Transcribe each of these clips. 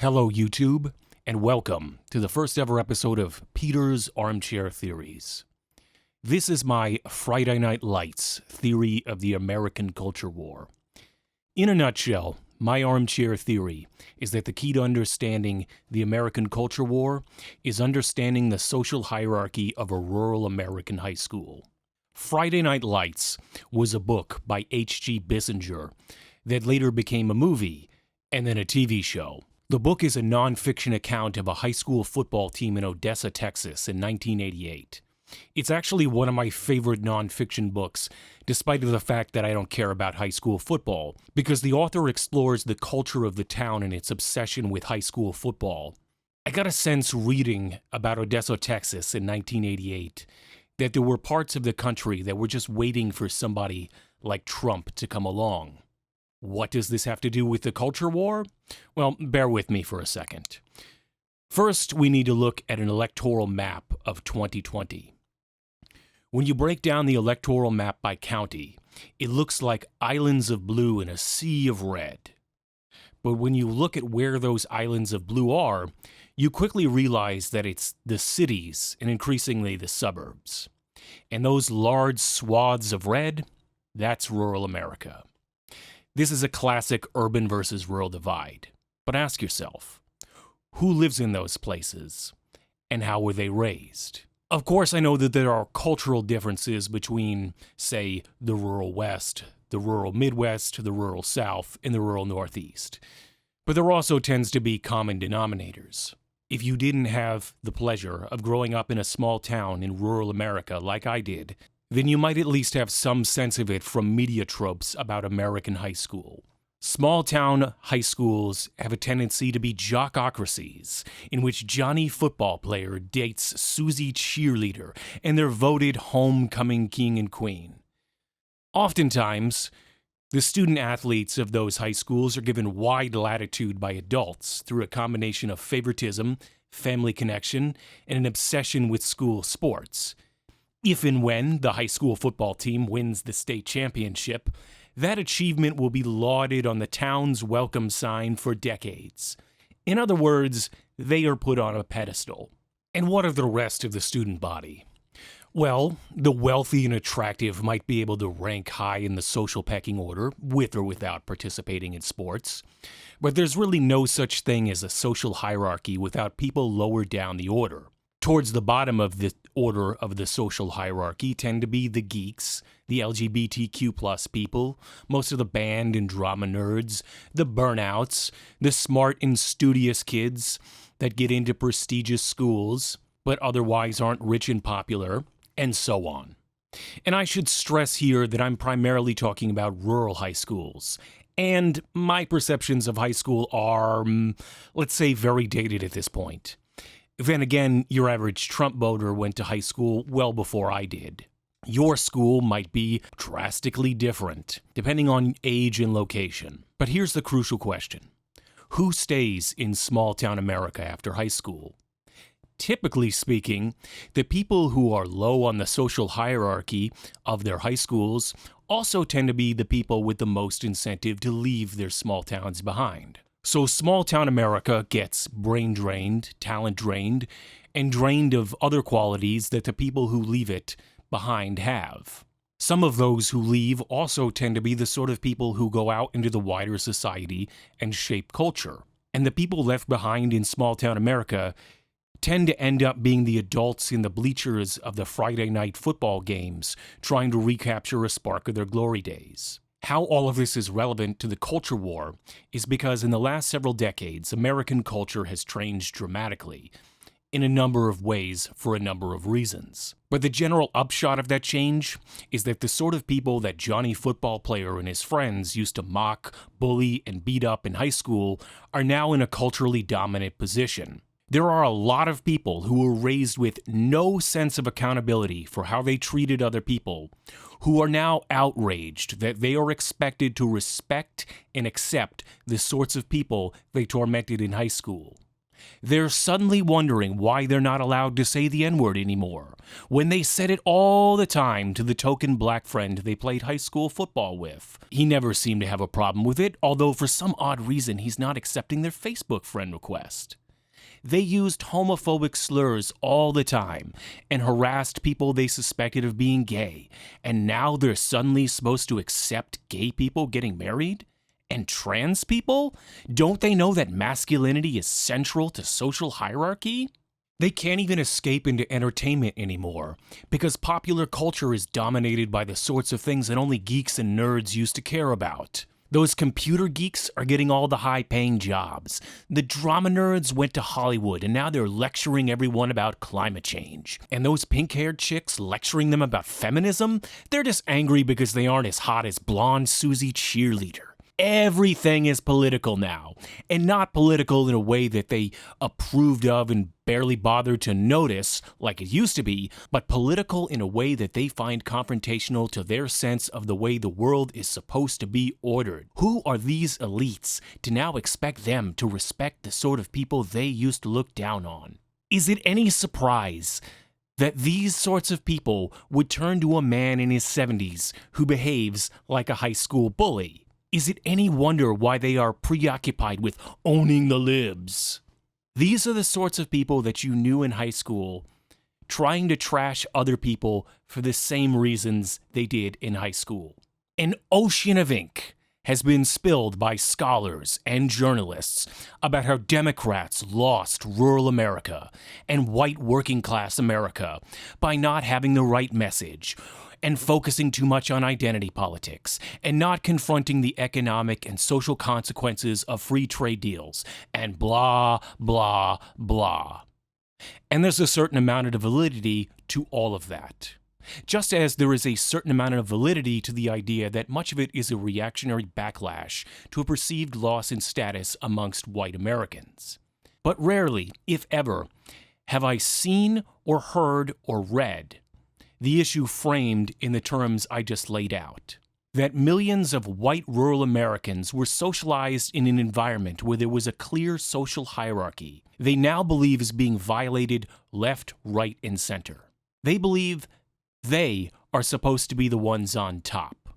Hello, YouTube, and welcome to the first ever episode of Peter's Armchair Theories. This is my Friday Night Lights theory of the American culture war. In a nutshell, my armchair theory is that the key to understanding the American culture war is understanding the social hierarchy of a rural American high school. Friday Night Lights was a book by H.G. Bissinger that later became a movie and then a TV show. The book is a non-fiction account of a high school football team in Odessa, Texas in 1988. It's actually one of my favorite non-fiction books, despite the fact that I don't care about high school football, because the author explores the culture of the town and its obsession with high school football. I got a sense reading about Odessa, Texas in 1988 that there were parts of the country that were just waiting for somebody like Trump to come along. What does this have to do with the culture war? Well, bear with me for a second. First, we need to look at an electoral map of 2020. When you break down the electoral map by county, it looks like islands of blue in a sea of red. But when you look at where those islands of blue are, you quickly realize that it's the cities and increasingly the suburbs. And those large swaths of red, that's rural America. This is a classic urban versus rural divide. But ask yourself, who lives in those places, and how were they raised? Of course, I know that there are cultural differences between, say, the rural West, the rural Midwest, the rural South, and the rural Northeast. But there also tends to be common denominators. If you didn't have the pleasure of growing up in a small town in rural America like I did, then you might at least have some sense of it from media tropes about American high school. Small-town high schools have a tendency to be jockocracies, in which Johnny football player dates Susie cheerleader, and they're voted homecoming king and queen. Oftentimes, the student-athletes of those high schools are given wide latitude by adults through a combination of favoritism, family connection, and an obsession with school sports. If and when the high school football team wins the state championship, that achievement will be lauded on the town's welcome sign for decades. In other words, they are put on a pedestal. And what of the rest of the student body? Well, the wealthy and attractive might be able to rank high in the social pecking order, with or without participating in sports. But there's really no such thing as a social hierarchy without people lower down the order. Towards the bottom of the order of the social hierarchy tend to be the geeks, the LGBTQ+ people, most of the band and drama nerds, the burnouts, the smart and studious kids that get into prestigious schools but otherwise aren't rich and popular, and so on. And I should stress here that I'm primarily talking about rural high schools. And my perceptions of high school are, let's say, very dated at this point. Then again, your average Trump voter went to high school well before I did. Your school might be drastically different, depending on age and location. But here's the crucial question. Who stays in small-town America after high school? Typically speaking, the people who are low on the social hierarchy of their high schools also tend to be the people with the most incentive to leave their small towns behind. So small-town America gets brain drained, talent drained, and drained of other qualities that the people who leave it behind have. Some of those who leave also tend to be the sort of people who go out into the wider society and shape culture. And the people left behind in small-town America tend to end up being the adults in the bleachers of the Friday night football games, trying to recapture a spark of their glory days. How all of this is relevant to the culture war is because in the last several decades, American culture has changed dramatically in a number of ways for a number of reasons. But the general upshot of that change is that the sort of people that Johnny football player and his friends used to mock, bully, and beat up in high school are now in a culturally dominant position. There are a lot of people who were raised with no sense of accountability for how they treated other people, who are now outraged that they are expected to respect and accept the sorts of people they tormented in high school. They're suddenly wondering why they're not allowed to say the N-word anymore, when they said it all the time to the token black friend they played high school football with. He never seemed to have a problem with it, although for some odd reason he's not accepting their Facebook friend request. They used homophobic slurs all the time and harassed people they suspected of being gay, and now they're suddenly supposed to accept gay people getting married? And trans people? Don't they know that masculinity is central to social hierarchy? They can't even escape into entertainment anymore, because popular culture is dominated by the sorts of things that only geeks and nerds used to care about. Those computer geeks are getting all the high-paying jobs. The drama nerds went to Hollywood, and now they're lecturing everyone about climate change. And those pink-haired chicks lecturing them about feminism? They're just angry because they aren't as hot as blonde Susie Cheerleader. Everything is political now, and not political in a way that they approved of and barely bothered to notice like it used to be, but political in a way that they find confrontational to their sense of the way the world is supposed to be ordered. Who are these elites to now expect them to respect the sort of people they used to look down on? Is it any surprise that these sorts of people would turn to a man in his 70s who behaves like a high school bully? Is it any wonder why they are preoccupied with owning the libs? These are the sorts of people that you knew in high school, trying to trash other people for the same reasons they did in high school. An ocean of ink has been spilled by scholars and journalists about how Democrats lost rural America and white working-class America by not having the right message, and focusing too much on identity politics, and not confronting the economic and social consequences of free trade deals, and blah, blah, blah. And there's a certain amount of validity to all of that. Just as there is a certain amount of validity to the idea that much of it is a reactionary backlash to a perceived loss in status amongst white Americans. But rarely, if ever, have I seen or heard or read the issue framed in the terms I just laid out. That millions of white rural Americans were socialized in an environment where there was a clear social hierarchy they now believe is being violated left, right, and center. They believe they are supposed to be the ones on top.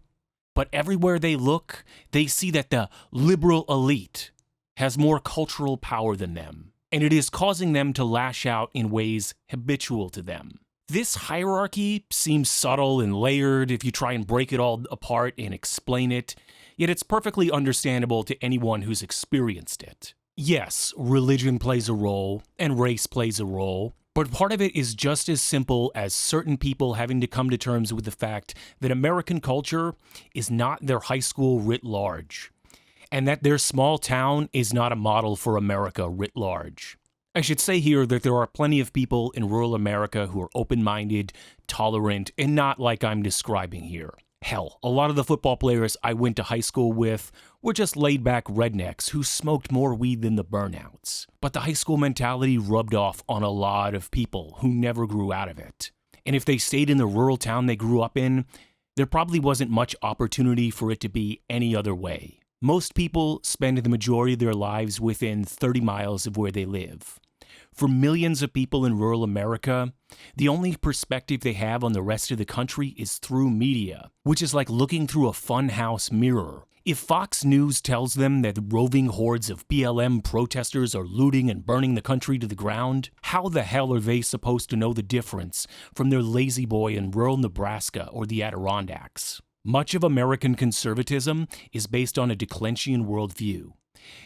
But everywhere they look, they see that the liberal elite has more cultural power than them, and it is causing them to lash out in ways habitual to them. This hierarchy seems subtle and layered if you try and break it all apart and explain it, yet it's perfectly understandable to anyone who's experienced it. Yes, religion plays a role, and race plays a role, but part of it is just as simple as certain people having to come to terms with the fact that American culture is not their high school writ large, and that their small town is not a model for America writ large. I should say here that there are plenty of people in rural America who are open-minded, tolerant, and not like I'm describing here. Hell, a lot of the football players I went to high school with were just laid-back rednecks who smoked more weed than the burnouts. But the high school mentality rubbed off on a lot of people who never grew out of it. And if they stayed in the rural town they grew up in, there probably wasn't much opportunity for it to be any other way. Most people spend the majority of their lives within 30 miles of where they live. For millions of people in rural America, the only perspective they have on the rest of the country is through media, which is like looking through a funhouse mirror. If Fox News tells them that roving hordes of BLM protesters are looting and burning the country to the ground, how the hell are they supposed to know the difference from their lazy boy in rural Nebraska or the Adirondacks? Much of American conservatism is based on a Declensian worldview.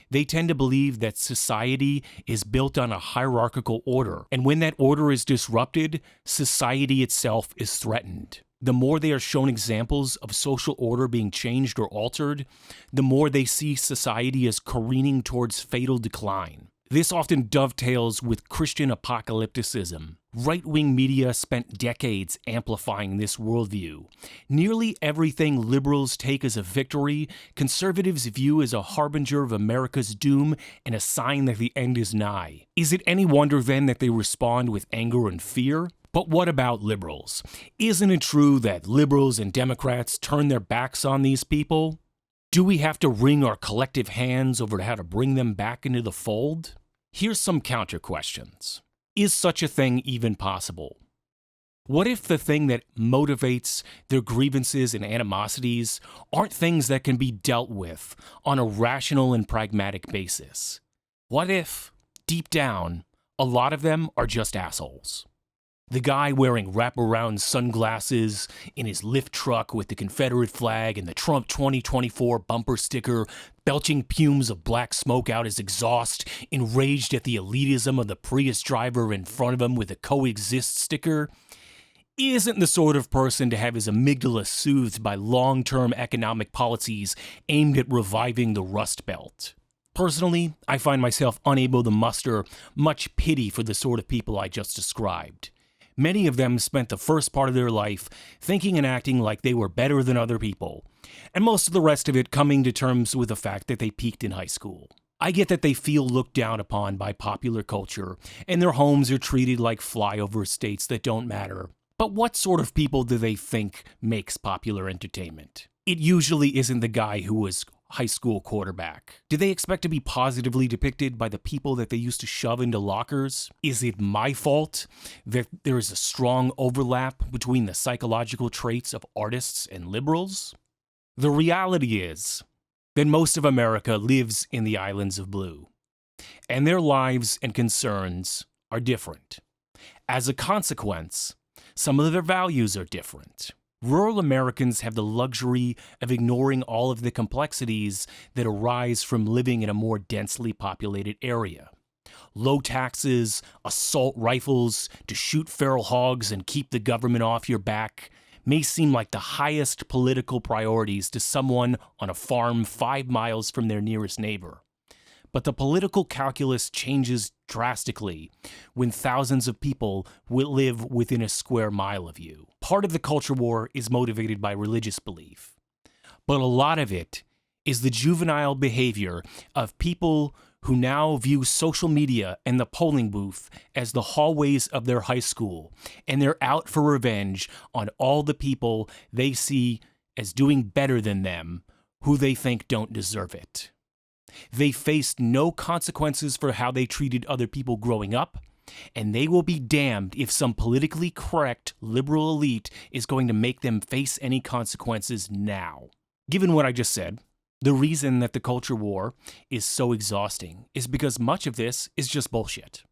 They tend to believe that society is built on a hierarchical order, and when that order is disrupted, society itself is threatened. The more they are shown examples of social order being changed or altered, the more they see society as careening towards fatal decline. This often dovetails with Christian apocalypticism. Right-wing media spent decades amplifying this worldview. Nearly everything liberals take as a victory, conservatives view as a harbinger of America's doom and a sign that the end is nigh. Is it any wonder then that they respond with anger and fear? But what about liberals? Isn't it true that liberals and Democrats turn their backs on these people? Do we have to wring our collective hands over how to bring them back into the fold? Here's some counter questions. Is such a thing even possible? What if the thing that motivates their grievances and animosities aren't things that can be dealt with on a rational and pragmatic basis? What if, deep down, a lot of them are just assholes? The guy wearing wraparound sunglasses in his lift truck with the Confederate flag and the Trump 2024 bumper sticker, belching fumes of black smoke out his exhaust, enraged at the elitism of the Prius driver in front of him with a coexist sticker, isn't the sort of person to have his amygdala soothed by long-term economic policies aimed at reviving the Rust Belt. Personally, I find myself unable to muster much pity for the sort of people I just described. Many of them spent the first part of their life thinking and acting like they were better than other people, and most of the rest of it coming to terms with the fact that they peaked in high school. I get that they feel looked down upon by popular culture, and their homes are treated like flyover states that don't matter. But what sort of people do they think makes popular entertainment? It usually isn't the guy who was high school quarterback. Do they expect to be positively depicted by the people that they used to shove into lockers? Is it my fault that there is a strong overlap between the psychological traits of artists and liberals? The reality is that most of America lives in the islands of blue, and their lives and concerns are different. As a consequence, some of their values are different. Rural Americans have the luxury of ignoring all of the complexities that arise from living in a more densely populated area. Low taxes, assault rifles to shoot feral hogs and keep the government off your back may seem like the highest political priorities to someone on a farm 5 miles from their nearest neighbor. But the political calculus changes drastically when thousands of people will live within a square mile of you. Part of the culture war is motivated by religious belief, but a lot of it is the juvenile behavior of people who now view social media and the polling booth as the hallways of their high school, and they're out for revenge on all the people they see as doing better than them, who they think don't deserve it. They faced no consequences for how they treated other people growing up, and they will be damned if some politically correct liberal elite is going to make them face any consequences now. Given what I just said, the reason that the culture war is so exhausting is because much of this is just bullshit.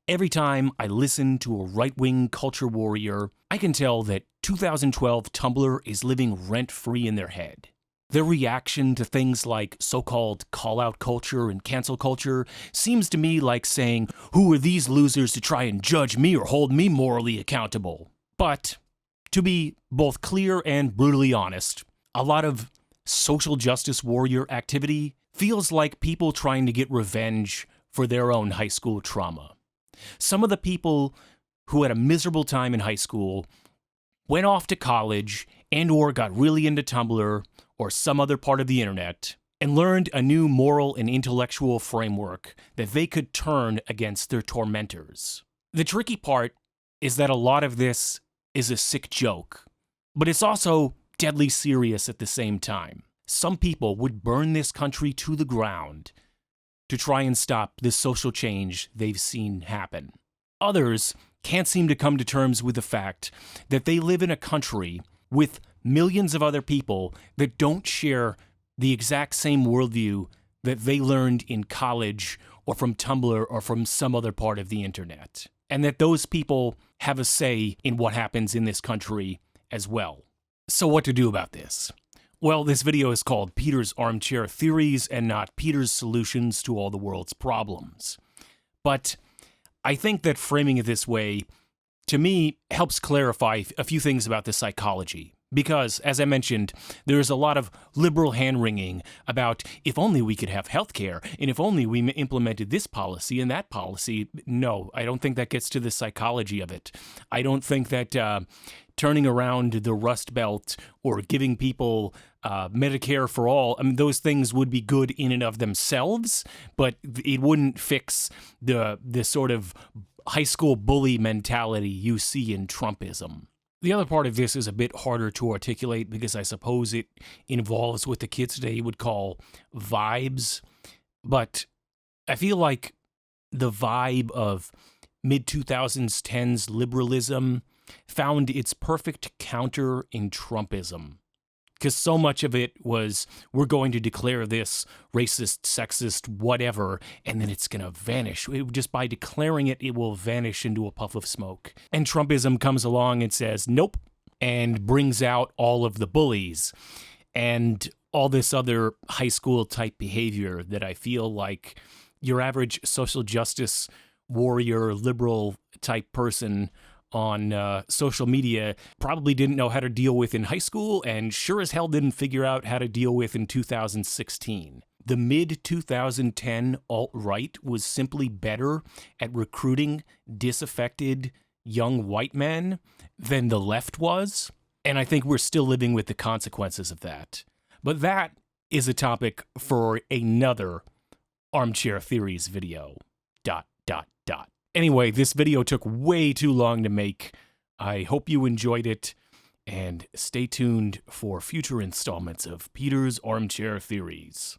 Every time I listen to a right-wing culture warrior, I can tell that 2012 Tumblr is living rent-free in their head. Their reaction to things like so-called call-out culture and cancel culture seems to me like saying, who are these losers to try and judge me or hold me morally accountable? But, to be both clear and brutally honest, a lot of social justice warrior activity feels like people trying to get revenge for their own high school trauma. Some of the people who had a miserable time in high school went off to college and or got really into Tumblr or some other part of the internet, and learned a new moral and intellectual framework that they could turn against their tormentors. The tricky part is that a lot of this is a sick joke, but it's also deadly serious at the same time. Some people would burn this country to the ground to try and stop this social change they've seen happen. Others can't seem to come to terms with the fact that they live in a country with millions of other people that don't share the exact same worldview that they learned in college or from Tumblr or from some other part of the internet. And that those people have a say in what happens in this country as well. So what to do about this? Well, this video is called Peter's Armchair Theories and not Peter's Solutions to All the World's Problems. But I think that framing it this way, to me, helps clarify a few things about the psychology. Because, as I mentioned, there's a lot of liberal hand-wringing about if only we could have healthcare, and if only we implemented this policy and that policy. No, I don't think that gets to the psychology of it. I don't think that turning around the Rust Belt or giving people Medicare for all, I mean, those things would be good in and of themselves, but it wouldn't fix the sort of high school bully mentality you see in Trumpism. The other part of this is a bit harder to articulate because I suppose it involves what the kids today would call vibes, but I feel like the vibe of mid-2010s liberalism found its perfect counter in Trumpism. Because so much of it was, we're going to declare this racist, sexist, whatever, and then it's going to vanish. Just by declaring it, it will vanish into a puff of smoke. And Trumpism comes along and says, nope, and brings out all of the bullies and all this other high school type behavior that I feel like your average social justice warrior, liberal type person on social media probably didn't know how to deal with in high school, and sure as hell didn't figure out how to deal with in 2016. The mid-2010 alt-right was simply better at recruiting disaffected young white men than the left was, and I think we're still living with the consequences of that. But that is a topic for another Armchair Theories video. ... Anyway, this video took way too long to make. I hope you enjoyed it, and stay tuned for future installments of Peter's Armchair Theories.